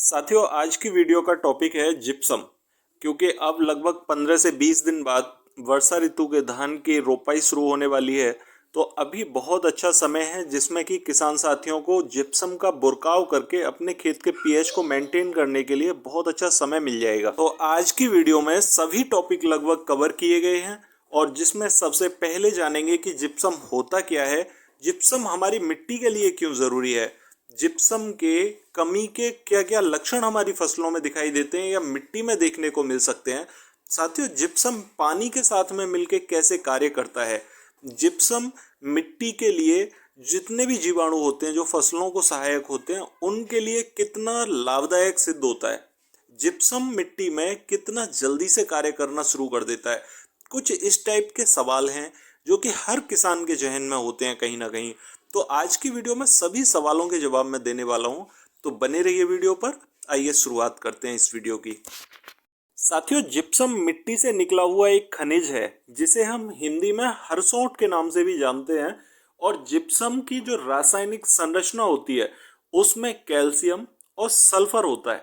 साथियों, आज की वीडियो का टॉपिक है जिप्सम। क्योंकि अब लगभग 15 से 20 दिन बाद वर्षा ऋतु के धान की रोपाई शुरू होने वाली है। तो अभी बहुत अच्छा समय है जिसमें कि किसान साथियों को जिप्सम का बुरकाव करके अपने खेत के पीएच को मेंटेन करने के लिए बहुत अच्छा समय मिल जाएगा। तो आज की वीडियो में सभी टॉपिक लगभग कवर किए गए हैं और जिसमें सबसे पहले जानेंगे कि जिप्सम होता क्या है, जिप्सम हमारी मिट्टी के लिए क्यों जरूरी है, जिप्सम के कमी के क्या क्या लक्षण हमारी फसलों में दिखाई देते हैं या मिट्टी में देखने को मिल सकते हैं। साथियों, जिप्सम पानी के साथ में मिलकर कैसे कार्य करता है, जिप्सम मिट्टी के लिए जितने भी जीवाणु होते हैं जो फसलों को सहायक होते हैं उनके लिए कितना लाभदायक सिद्ध होता है, जिप्सम मिट्टी में कितना जल्दी से कार्य करना शुरू कर देता है। कुछ इस टाइप के सवाल हैं जो कि हर किसान के जहन में होते हैं कहीं ना कहीं। तो आज की वीडियो में सभी सवालों के जवाब मैं देने वाला हूं, तो बने रहिए वीडियो पर। आइए शुरुआत करते हैं इस वीडियो की। साथियों, जिप्सम मिट्टी से निकला हुआ एक खनिज है जिसे हम हिंदी में हरसोट के नाम से भी जानते हैं। और जिप्सम की जो रासायनिक संरचना होती है उसमें कैल्शियम और सल्फर होता है,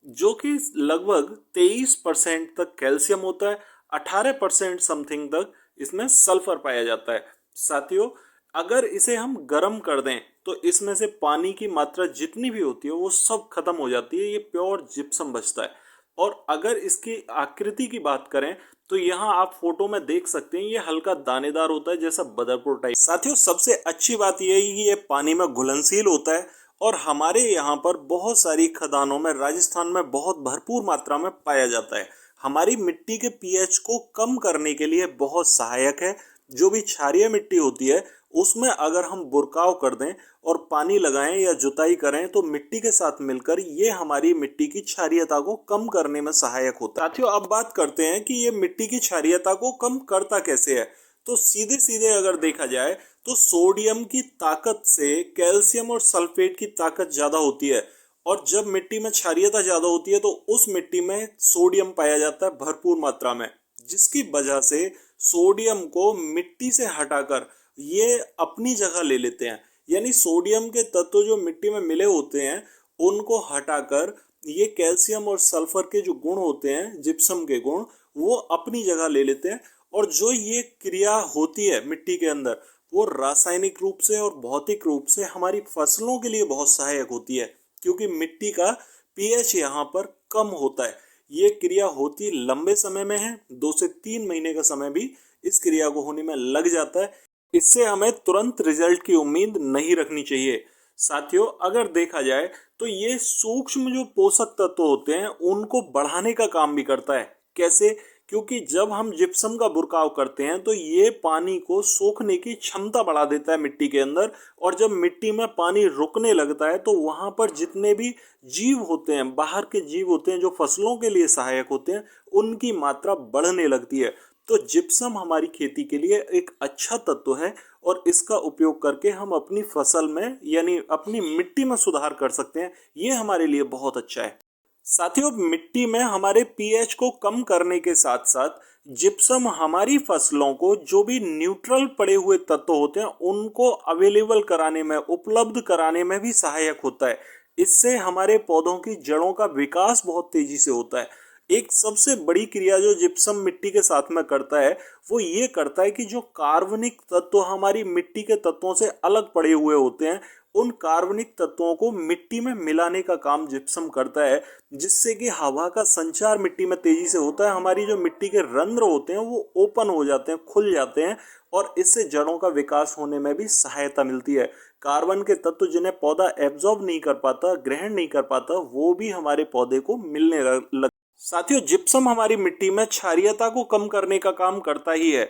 जो कि लगभग 23% तक कैल्शियम होता है, 18% समथिंग तक इसमें सल्फर पाया जाता है। साथियों, अगर इसे हम गर्म कर दें तो इसमें से पानी की मात्रा जितनी भी होती है वो सब खत्म हो जाती है, ये प्योर जिप्सम बचता है। और अगर इसकी आकृति की बात करें तो यहाँ आप फोटो में देख सकते हैं, ये हल्का दानेदार होता है जैसा बदरपुर टाइप। साथियों, सबसे अच्छी बात यह है कि ये पानी में घुलनशील होता है और हमारे यहाँ पर बहुत सारी खदानों में राजस्थान में बहुत भरपूर मात्रा में पाया जाता है। हमारी मिट्टी के पीएच को कम करने के लिए बहुत सहायक है। जो भी क्षारीय मिट्टी होती है उसमें अगर हम बुरकाव कर दें और पानी लगाएं या जुताई करें तो मिट्टी के साथ मिलकर ये हमारी मिट्टी की क्षारीयता को कम करने में सहायक होता है। साथियों, अब बात करते हैं कि ये मिट्टी की क्षारीयता को कम करता कैसे है। तो सीधे सीधे अगर देखा जाए तो सोडियम की ताकत से कैल्शियम और सल्फेट की ताकत ज्यादा होती है। और जब मिट्टी में क्षारीयता ज्यादा होती है तो उस मिट्टी में सोडियम पाया जाता है भरपूर मात्रा में, जिसकी वजह से सोडियम को मिट्टी से हटाकर ये अपनी जगह ले लेते हैं। यानी सोडियम के तत्व जो मिट्टी में मिले होते हैं उनको हटाकर ये कैल्शियम और सल्फर के जो गुण होते हैं, जिप्सम के गुण, वो अपनी जगह ले लेते हैं। और जो ये क्रिया होती है मिट्टी के अंदर वो रासायनिक रूप से और भौतिक रूप से हमारी फसलों के लिए बहुत सहायक होती है, क्योंकि मिट्टी का पीएच यहाँ पर कम होता है। ये क्रिया होती लंबे समय में है, 2 से 3 महीने का समय भी इस क्रिया को होने में लग जाता है। इससे हमें तुरंत रिजल्ट की उम्मीद नहीं रखनी चाहिए। साथियों, अगर देखा जाए तो ये सूक्ष्म जो पोषक तत्व होते हैं उनको बढ़ाने का काम भी करता है। कैसे? क्योंकि जब हम जिप्सम का बुरकाव करते हैं तो ये पानी को सोखने की क्षमता बढ़ा देता है मिट्टी के अंदर। और जब मिट्टी में पानी रुकने लगता है तो वहां पर जितने भी जीव होते हैं, बाहर के जीव होते हैं जो फसलों के लिए सहायक होते हैं, उनकी मात्रा बढ़ने लगती है। तो जिप्सम हमारी खेती के लिए एक अच्छा तत्व है और इसका उपयोग करके हम अपनी फसल में यानी अपनी मिट्टी में सुधार कर सकते हैं। ये हमारे लिए बहुत अच्छा है। साथियों, मिट्टी में हमारे पीएच को कम करने के साथ साथ जिप्सम हमारी फसलों को जो भी न्यूट्रल पड़े हुए तत्व होते हैं उनको अवेलेबल कराने में, उपलब्ध कराने में भी सहायक होता है। इससे हमारे पौधों की जड़ों का विकास बहुत तेजी से होता है। एक सबसे बड़ी क्रिया जो जिप्सम मिट्टी के साथ में करता है वो ये करता है कि जो कार्बनिक तत्व हमारी मिट्टी के तत्वों से अलग पड़े हुए होते हैं उन कार्बनिक तत्वों को मिट्टी में मिलाने का काम जिप्सम करता है, जिससे कि हवा का संचार मिट्टी में तेजी से होता है। हमारी जो मिट्टी के रंध्र होते हैं वो ओपन हो जाते हैं, खुल जाते हैं और इससे जड़ों का विकास होने में भी सहायता मिलती है। कार्बन के तत्व जिन्हें पौधा एब्जॉर्ब नहीं कर पाता, ग्रहण नहीं कर पाता, वो भी हमारे पौधे को मिलने लग। साथियों, जिप्सम हमारी मिट्टी में क्षारीयता को कम करने का काम करता ही है।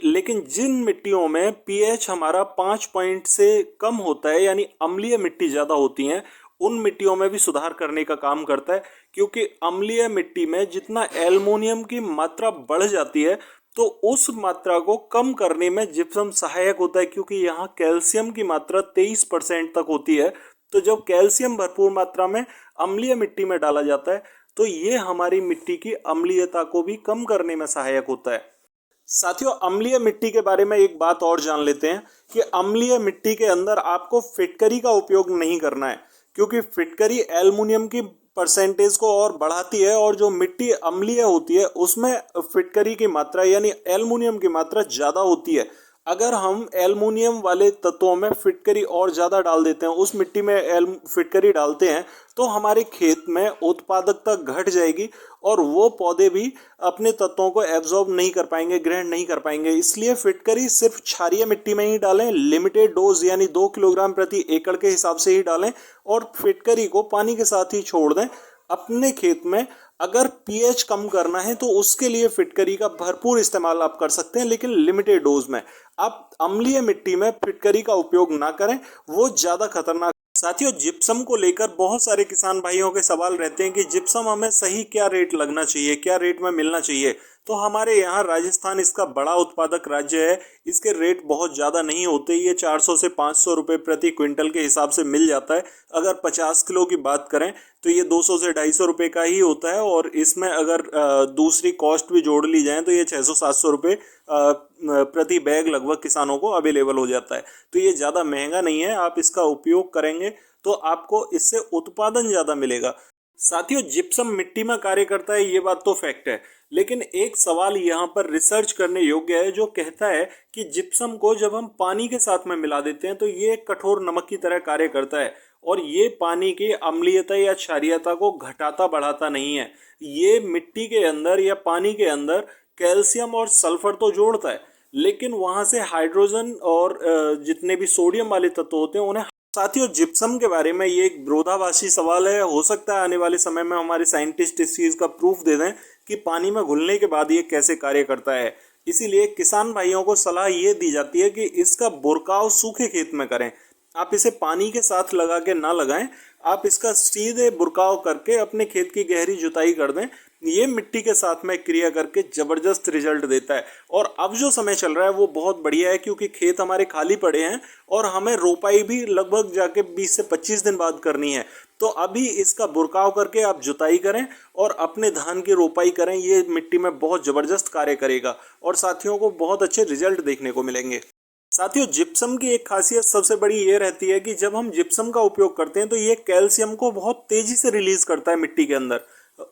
लेकिन जिन मिट्टियों में पीएच हमारा 5 पॉइंट से कम होता है यानी अम्लीय मिट्टी ज्यादा होती हैं, उन मिट्टियों में भी सुधार करने का काम करता है। क्योंकि अम्लीय मिट्टी में जितना एल्युमिनियम की मात्रा बढ़ जाती है तो उस मात्रा को कम करने में जिप्सम सहायक होता है, क्योंकि यहाँ कैल्शियम की मात्रा 23% तक होती है। तो जब कैल्शियम भरपूर मात्रा में अम्लीय मिट्टी में डाला जाता है तो ये हमारी मिट्टी की अम्लीयता को भी कम करने में सहायक होता है। साथियों, अम्लीय मिट्टी के बारे में एक बात और जान लेते हैं कि अम्लीय मिट्टी के अंदर आपको फिटकरी का उपयोग नहीं करना है, क्योंकि फिटकरी एल्युमिनियम की परसेंटेज को और बढ़ाती है और जो मिट्टी अम्लीय होती है उसमें फिटकरी की मात्रा यानी एल्युमिनियम की मात्रा ज़्यादा होती है। अगर हम एल्युमिनियम वाले तत्वों में फिटकरी और ज़्यादा डाल देते हैं, उस मिट्टी में फिटकरी डालते हैं, तो हमारे खेत में उत्पादकता घट जाएगी और वो पौधे भी अपने तत्वों को एब्जॉर्ब नहीं कर पाएंगे, ग्रहण नहीं कर पाएंगे। इसलिए फिटकरी सिर्फ क्षारीय मिट्टी में ही डालें, लिमिटेड डोज यानी 2 किलोग्राम प्रति एकड़ के हिसाब से ही डालें और फिटकरी को पानी के साथ ही छोड़ दें। अपने खेत में अगर पीएच कम करना है तो उसके लिए फिटकरी का भरपूर इस्तेमाल आप कर सकते हैं, लेकिन लिमिटेड डोज में। आप अम्लीय मिट्टी में फिटकरी का उपयोग ना करें, वो ज़्यादा खतरनाक। साथियों, जिप्सम को लेकर बहुत सारे किसान भाइयों के सवाल रहते हैं कि जिप्सम हमें सही क्या रेट लगना चाहिए, क्या रेट में मिलना चाहिए। तो हमारे यहाँ राजस्थान इसका बड़ा उत्पादक राज्य है, इसके रेट बहुत ज़्यादा नहीं होते। ये 400 से 500 रुपये प्रति क्विंटल के हिसाब से मिल जाता है। अगर 50 किलो की बात करें तो ये 200 से 250 रुपये का ही होता है और इसमें अगर दूसरी कॉस्ट भी जोड़ ली जाए तो ये 600-700 रुपये प्रति बैग लगभग किसानों को अवेलेबल हो जाता है। तो ये ज़्यादा महंगा नहीं है, आप इसका उपयोग करेंगे तो आपको इससे उत्पादन ज़्यादा मिलेगा। साथियों, जिप्सम मिट्टी में कार्य करता है, ये बात तो फैक्ट है, लेकिन एक सवाल यहाँ पर रिसर्च करने योग्य है जो कहता है कि जिप्सम को जब हम पानी के साथ में मिला देते हैं तो ये कठोर नमक की तरह कार्य करता है और ये पानी की अम्लीयता या क्षारीयता को घटाता बढ़ाता नहीं है। ये मिट्टी के अंदर या पानी के अंदर कैल्शियम और सल्फर तो जोड़ता है, लेकिन वहां से हाइड्रोजन और जितने भी सोडियम वाले तत्व होते हैं उन्हें। साथियों, जिप्सम के बारे में ये एक विरोधाभासी सवाल है। हो सकता है आने वाले समय में हमारे साइंटिस्ट इस चीज का प्रूफ दे दें कि पानी में घुलने के बाद ये कैसे कार्य करता है। इसीलिए किसान भाइयों को सलाह ये दी जाती है कि इसका बुरकाव सूखे खेत में करें। आप इसे पानी के साथ लगा के ना लगाएं, आप इसका सीधे बुरकाव करके अपने खेत की गहरी जुताई कर दें। ये मिट्टी के साथ में क्रिया करके जबरदस्त रिजल्ट देता है और अब जो समय चल रहा है वो बहुत बढ़िया है, क्योंकि खेत हमारे खाली पड़े हैं और हमें रोपाई भी लगभग जाके 20 से 25 दिन बाद करनी है। तो अभी इसका बुरकाव करके आप जुताई करें और अपने धान की रोपाई करें। ये मिट्टी में बहुत जबरदस्त कार्य करेगा और साथियों को बहुत अच्छे रिजल्ट देखने को मिलेंगे। साथियों, जिप्सम की एक खासियत सबसे बड़ी ये रहती है कि जब हम जिप्सम का उपयोग करते हैं तो ये कैल्शियम को बहुत तेजी से रिलीज करता है मिट्टी के अंदर,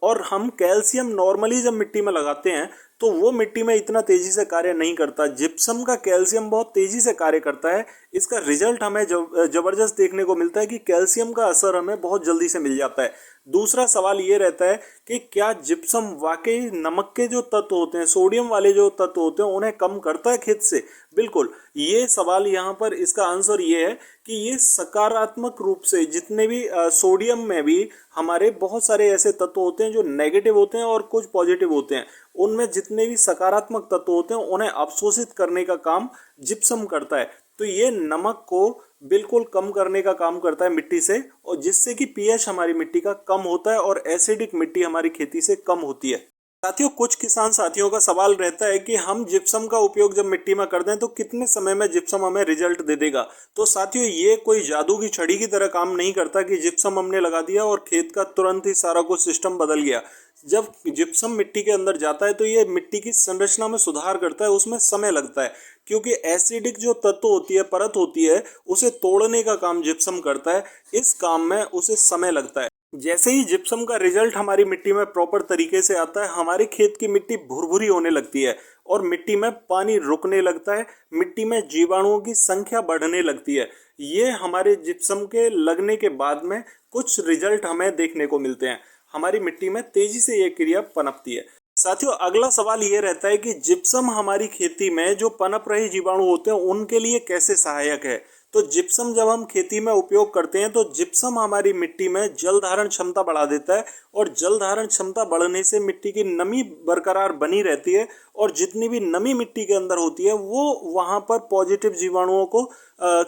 और हम कैल्शियम नॉर्मली जब मिट्टी में लगाते हैं तो वो मिट्टी में इतना तेजी से कार्य नहीं करता। जिप्सम का कैल्शियम बहुत तेजी से कार्य करता है। इसका रिजल्ट हमें जबरदस्त देखने को मिलता है कि कैल्शियम का असर हमें बहुत जल्दी से मिल जाता है। दूसरा सवाल ये रहता है कि क्या जिप्सम वाकई नमक के जो तत्व होते हैं, सोडियम वाले जो तत्व होते हैं, उन्हें कम करता है खेत से? बिल्कुल, ये सवाल यहाँ पर इसका आंसर ये है कि ये सकारात्मक रूप से, जितने भी सोडियम में भी हमारे बहुत सारे ऐसे तत्व होते हैं जो नेगेटिव होते हैं और कुछ पॉजिटिव होते हैं, उनमें जितने भी सकारात्मक तत्व होते हैं उन्हें अवशोषित करने का काम जिप्सम करता है। तो ये नमक को बिल्कुल कम करने का काम करता है मिट्टी से, और जिससे कि पीएच हमारी मिट्टी का कम होता है और एसिडिक मिट्टी हमारी खेती से कम होती है। साथियों, कुछ किसान साथियों का सवाल रहता है कि हम जिप्सम का उपयोग जब मिट्टी में कर दें तो कितने समय में जिप्सम हमें रिजल्ट दे देगा। तो साथियों, ये कोई जादू की छड़ी की तरह काम नहीं करता कि जिप्सम हमने लगा दिया और खेत का तुरंत ही सारा कुछ सिस्टम बदल गया। जब जिप्सम मिट्टी के अंदर जाता है तो ये मिट्टी की संरचना में सुधार करता है, उसमें समय लगता है, क्योंकि एसिडिक जो तत्व होती है, परत होती है, उसे तोड़ने का काम जिप्सम करता है। इस काम में उसे समय लगता है। जैसे ही जिप्सम का रिजल्ट हमारी मिट्टी में प्रॉपर तरीके से आता है, हमारे खेत की मिट्टी भुरभुरी होने लगती है और मिट्टी में पानी रुकने लगता है, मिट्टी में जीवाणुओं की संख्या बढ़ने लगती है। ये हमारे जिप्सम के लगने के बाद में कुछ रिजल्ट हमें देखने को मिलते हैं। हमारी मिट्टी में तेजी से ये क्रिया पनपती है। साथियों, अगला सवाल ये रहता है कि जिप्सम हमारी खेती में जो पनप रहे जीवाणु होते हैं उनके लिए कैसे सहायक है। तो जिप्सम जब हम खेती में उपयोग करते हैं तो जिप्सम हमारी मिट्टी में जल धारण क्षमता बढ़ा देता है और जल धारण क्षमता बढ़ने से मिट्टी की नमी बरकरार बनी रहती है और जितनी भी नमी मिट्टी के अंदर होती है वो वहाँ पर पॉजिटिव जीवाणुओं को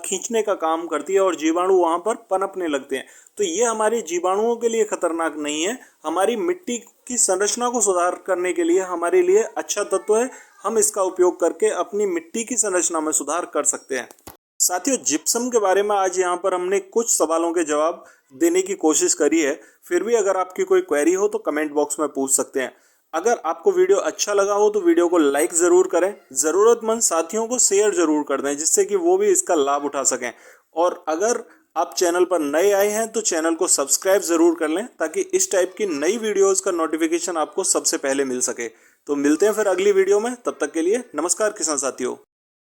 खींचने का काम करती है और जीवाणु वहाँ पर पनपने लगते हैं। तो ये हमारे जीवाणुओं के लिए खतरनाक नहीं है, हमारी मिट्टी की संरचना को सुधार करने के लिए हमारे लिए अच्छा तत्व है। हम इसका उपयोग करके अपनी मिट्टी की संरचना में सुधार कर सकते हैं। साथियों, जिप्सम के बारे में आज यहाँ पर हमने कुछ सवालों के जवाब देने की कोशिश करी है। फिर भी अगर आपकी कोई क्वेरी हो तो कमेंट बॉक्स में पूछ सकते हैं। अगर आपको वीडियो अच्छा लगा हो तो वीडियो को लाइक ज़रूर करें, ज़रूरतमंद साथियों को शेयर ज़रूर कर दें जिससे कि वो भी इसका लाभ उठा सकें। और अगर आप चैनल पर नए आए हैं तो चैनल को सब्सक्राइब जरूर कर लें ताकि इस टाइप की नई वीडियोस का नोटिफिकेशन आपको सबसे पहले मिल सके। तो मिलते हैं फिर अगली वीडियो में, तब तक के लिए नमस्कार किसान साथियों।